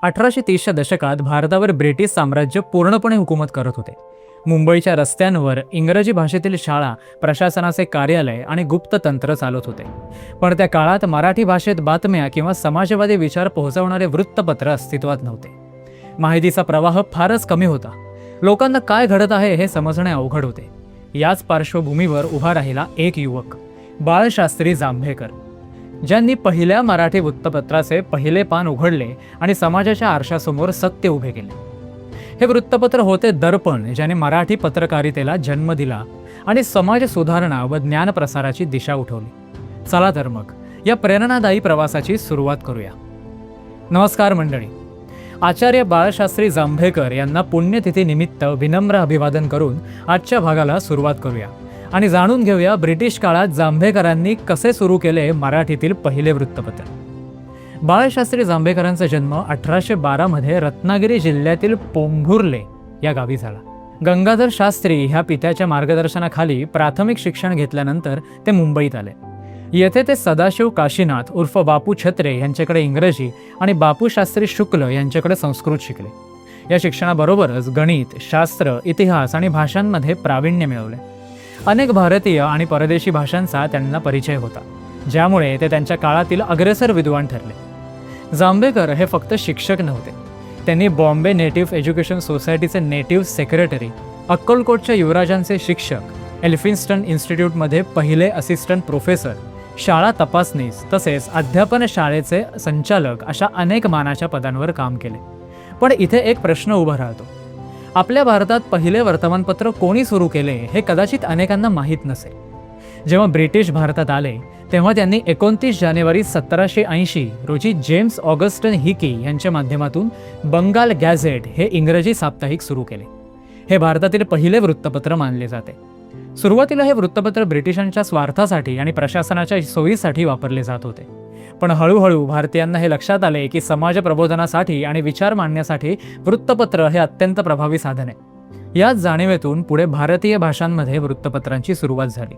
1830च्या दशकात भारतावर ब्रिटिश साम्राज्य पूर्णपणे हुकूमत करत होते। मुंबईच्या रस्त्यांवर इंग्रजी भाषेतील शाळा, प्रशासनाचे कार्यालय आणि गुप्त तंत्र चालत होते। पण त्या काळात मराठी भाषेत बातम्या किंवा समाजवादी विचार पोहोचवणारे वृत्तपत्र अस्तित्वात नव्हते। माहितीचा प्रवाह फारच कमी होता। लोकांना काय घडत आहे हे समजणे अवघड होते। याच पार्श्वभूमीवर उभा राहिला एक युवक, बाळशास्त्री जांभेकर, ज्यांनी पहिल्या मराठी वृत्तपत्राचे पहिले पान उघडले आणि समाजाच्या आरशासमोर सत्य उभे केले। हे वृत्तपत्र होते दर्पण, ज्याने मराठी पत्रकारितेला जन्म दिला आणि समाज सुधारणा व ज्ञान प्रसाराची दिशा उठवली। चला तर मग या प्रेरणादायी प्रवासाची सुरुवात करूया। नमस्कार मंडळी, आचार्य बाळशास्त्री जांभेकर यांना पुण्यतिथी निमित्त विनम्र अभिवादन करून आजच्या भागाला सुरुवात करूया आणि जाणून घेऊया ब्रिटिश काळात जांभेकरांनी कसे सुरू केले मराठीतील पहिले वृत्तपत्र। बाळशास्त्री जांभेकरांचा जन्म 1812 मध्ये रत्नागिरी जिल्ह्यातील पोंभुर्ले या गावी झाला। गंगाधर शास्त्री ह्या पित्याच्या मार्गदर्शनाखाली प्राथमिक शिक्षण घेतल्यानंतर ते मुंबईत आले। येथे ते सदाशिव काशीनाथ उर्फ बापू छत्रे यांच्याकडे इंग्रजी आणि बापू शास्त्री शुक्ल यांच्याकडे संस्कृत शिकले। या शिक्षणाबरोबरच गणित, शास्त्र, इतिहास आणि भाषांमध्ये प्रावीण्य मिळवले। अनेक भारतीय आणि परदेशी भाषांचा त्यांना परिचय होता, ज्यामुळे ते त्यांच्या काळातील अग्रेसर विद्वान ठरले। जांभेकर हे फक्त शिक्षक नव्हते, त्यांनी बॉम्बे नेटिव्ह एज्युकेशन सोसायटीचे नेटिव्ह सेक्रेटरी, अक्कलकोटच्या युवराजांचे शिक्षक, एल्फिन्स्टन इन्स्टिट्यूटमध्ये पहिले असिस्टंट प्रोफेसर, शाळा तपासनीस तसेच अध्यापन शाळेचे संचालक अशा अनेक मानाच्या पदांवर काम केले। पण इथे एक प्रश्न उभा राहतो, आपल्या भारतात पहिले वर्तमानपत्र कोणी सुरू केले हे कदाचित अनेकांना माहीत नसेल। जेव्हा ब्रिटिश भारतात आले तेव्हा त्यांनी 29 जानेवारी 1780 रोजी जेम्स ऑगस्टन हिकी यांच्या माध्यमातून बंगाल गॅझेट हे इंग्रजी साप्ताहिक सुरू केले। हे भारतातील पहिले वृत्तपत्र मानले जाते। सुरुवातीला हे वृत्तपत्र ब्रिटिशांच्या स्वार्थासाठी आणि प्रशासनाच्या सोयीसाठी वापरले जात होते, पण हळूहळू भारतीयांना हे लक्षात आले की समाज प्रबोधनासाठी आणि विचार मांडण्यासाठी वृत्तपत्र हे अत्यंत प्रभावी साधन आहे। याच जाणीवेतून पुढे भारतीय भाषांमध्ये वृत्तपत्रांची सुरुवात झाली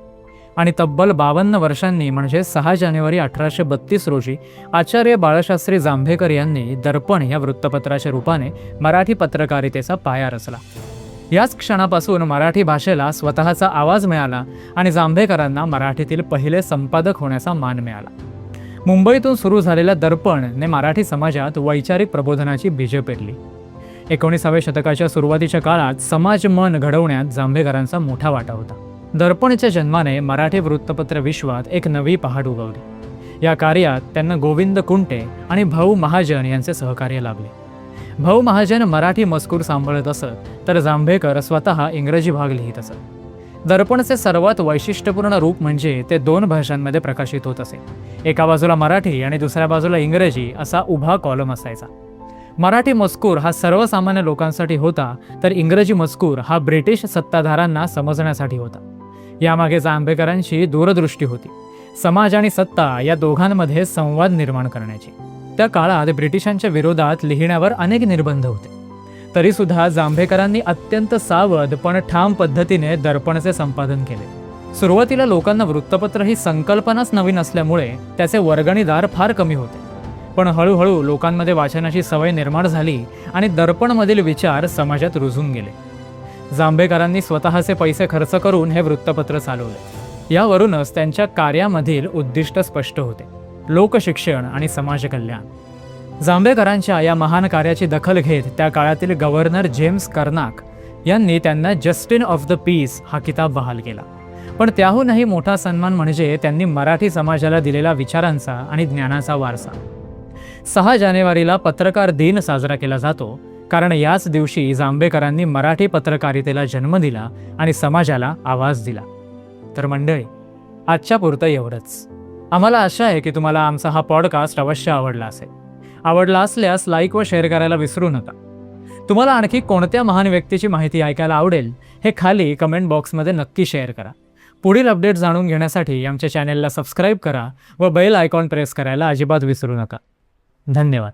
आणि तब्बल 52 वर्षांनी म्हणजे 6 जानेवारी 1832 रोजी आचार्य बाळशास्त्री जांभेकर यांनी दर्पण या वृत्तपत्राच्या रूपाने मराठी पत्रकारितेचा पाया रचला। याच क्षणापासून मराठी भाषेला स्वतःचा आवाज मिळाला आणि जांभेकरांना मराठीतील पहिले संपादक होण्याचा मान मिळाला। मुंबईतून सुरू झालेल्या दर्पणने मराठी समाजात वैचारिक प्रबोधनाची बीजे पेरली। 19व्या शतकाच्या सुरुवातीच्या काळात समाज मन घडवण्यात जांभेकरांचा मोठा वाटा होता। दर्पणच्या जन्माने मराठी वृत्तपत्र विश्वात एक नवी पहाट उगवली। या कार्यात त्यांना गोविंद कुंटे आणि भाऊ महाजन यांचे सहकार्य लाभले। भाऊ महाजन मराठी मजकूर सांभाळत असत, तर जांभेकर स्वतः इंग्रजी भाग लिहित असत। दर्पणचे सर्वात वैशिष्ट्यपूर्ण रूप म्हणजे ते 2 भाषांमध्ये प्रकाशित होत असे। एका बाजूला मराठी आणि दुसऱ्या बाजूला इंग्रजी असा उभा कॉलम असायचा। मराठी मजकूर हा सर्वसामान्य लोकांसाठी होता, तर इंग्रजी मजकूर हा ब्रिटिश सत्ताधाऱ्यांना समजण्यासाठी होता। यामागे जांभेकरांची दूरदृष्टी होती, समाज आणि सत्ता या दोघांमध्ये संवाद निर्माण करण्याची। त्या काळात ब्रिटिशांच्या विरोधात लिहिण्यावर अनेक निर्बंध होते, तरी सुद्धा जांभेकरांनी अत्यंत सावध पण ठाम पद्धतीने दर्पणचे संपादन केले। सुरुवातीला लोकांना वृत्तपत्र ही संकल्पनाच नवीन असल्यामुळे त्याचे वर्गणीदार फार कमी होते, पण हळूहळू लोकांमध्ये वाचनाची सवय निर्माण झाली आणि दर्पणमधील विचार समाजात रुजून गेले। जांभेकरांनी स्वतःचे पैसे खर्च करून हे वृत्तपत्र चालवले। यावरूनच त्यांच्या कार्यामधील उद्दिष्ट स्पष्ट होते, लोकशिक्षण आणि समाजकल्याण। जांभेकरांच्या या महान कार्याची दखल घेत त्या काळातील गव्हर्नर जेम्स कर्नाक यांनी त्यांना जस्टिन ऑफ द पीस हा किताब बहाल केला। पण त्याहूनही मोठा सन्मान म्हणजे त्यांनी मराठी समाजाला दिलेला विचारांचा आणि ज्ञानाचा वारसा। 6 जानेवारीला पत्रकार दिन साजरा केला जातो, कारण याच दिवशी जांभेकरांनी मराठी पत्रकारितेला जन्म दिला आणि समाजाला आवाज दिला। तर मंडळी, आजच्या पुरतं एवढंच। आम्हाला आशा आहे की तुम्हाला आमचा हा पॉडकास्ट अवश्य आवडला असेल। आवडला असल्यास लाईक व शेअर करायला विसरू नका। तुम्हाला आणखी कोणत्या महान व्यक्तीची माहिती ऐकायला आवडेल हे खाली कमेंट बॉक्समध्ये नक्की शेअर करा। पुढील अपडेट जाणून घेण्यासाठी आमच्या चॅनेलला सबस्क्राईब करा व बेल आयकॉन प्रेस करायला अजिबात विसरू नका। धन्यवाद।